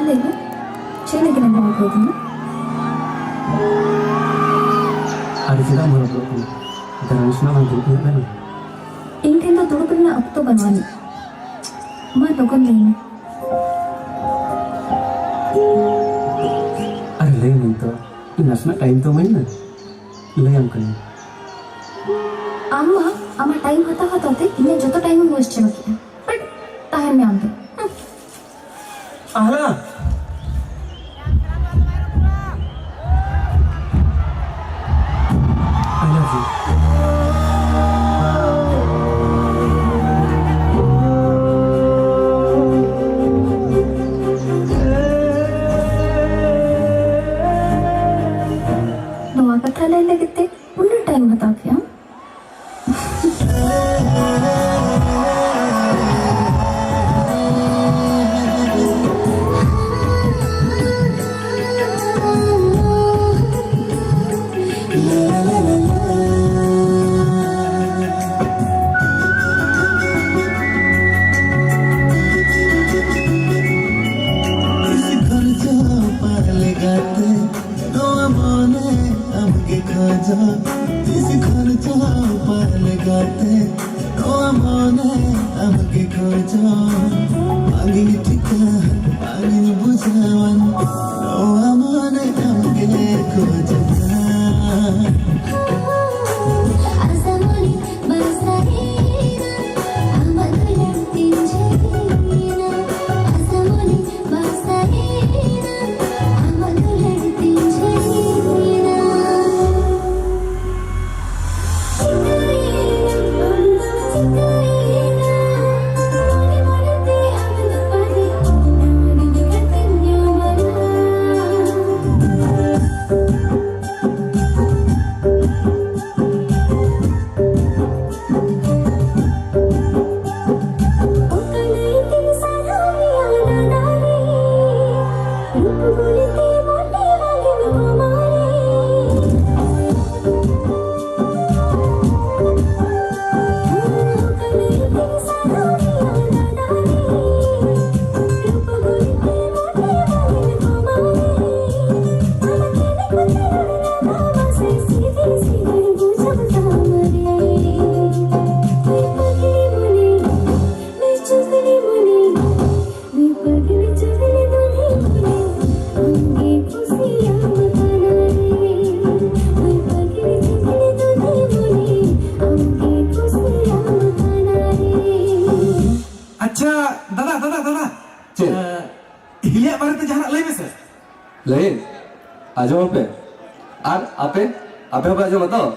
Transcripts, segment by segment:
लेना चल लेकिन हम बहुत होते हैं अरे सीधा मोड़ दो तुम दरअसल मैं दूध नहीं बना इन ठेंदा थोड़ा करना अब तो बनवानी मैं लोगों नहीं अरे ले नहीं तो इन असना टाइम तो मैं ना ले हम करें अम्मा टाइम होता होते इन्हें जो तो टाइम में वेस्ट चलो बट ताहर में आंदे आरा I love you. दोआ कथा ले लगते उन्हें टाइम बता क्या Lain, aja apa? Apa aja mata?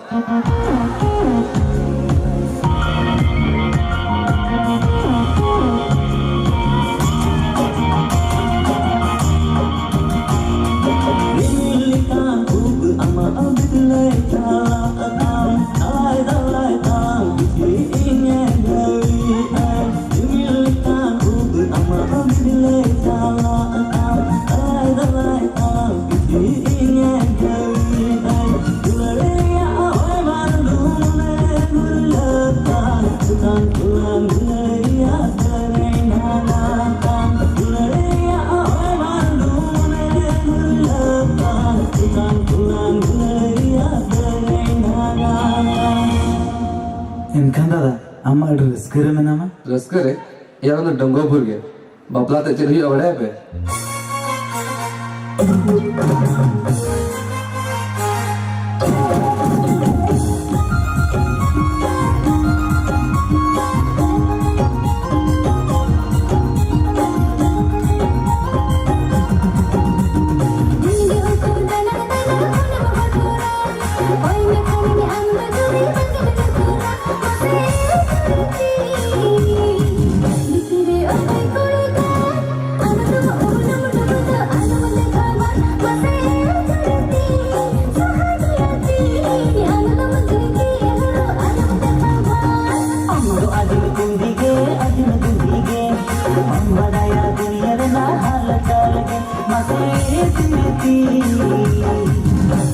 Inkanda da, ama rızkırı mı nama? Raskare, yaran da dango burge. Bapla te chili awada pe.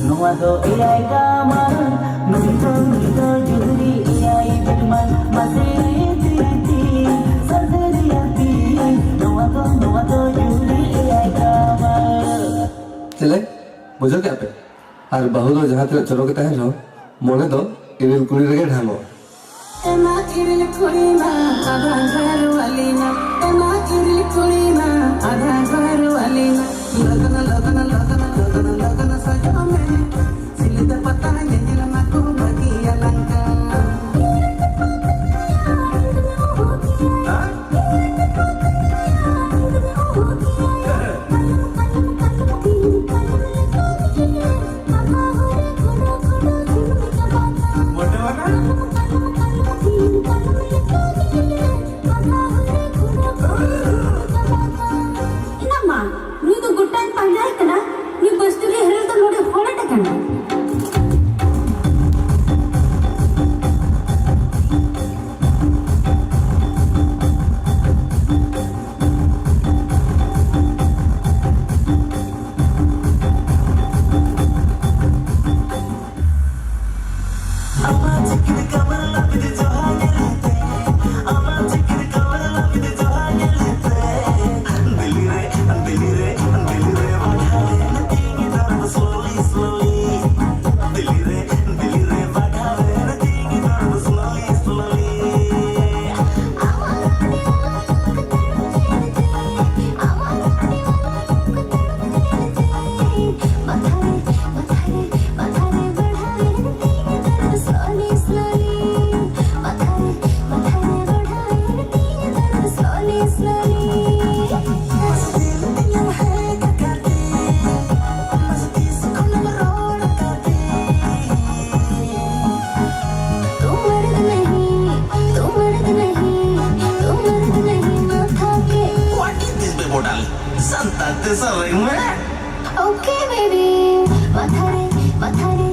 Nuado iai kamar, nunito juri iai firman masih ti, sardari ati. Nuado juri iai kamar. बुझो क्या पे और बहु दो जहाँ तेरे चलो के तहन हो मोने दो इविल कुड़ी रगे ढांगो एमा इरिल थोड़ी ना आधा घर वाली ना एमा इरिल थोड़ी ना आधा घर वाली ना लगन लगन लगन लगन लगन सजो में सिलित पता ये दिल में को बगिया लंका ಇನ್ನಮ್ಮ ನೀನು ಗುಟ್ಟ ಅಂತ ಪಂಡ ಆಯ್ತಲ್ಲ ನೀವು ಬಸ್ತಿಗೆ ಹೇಳಿದ ನೋಡಿ ಹೊರಟ ಕಣ Santa te sabe, Okay, baby. Mathare, mathare,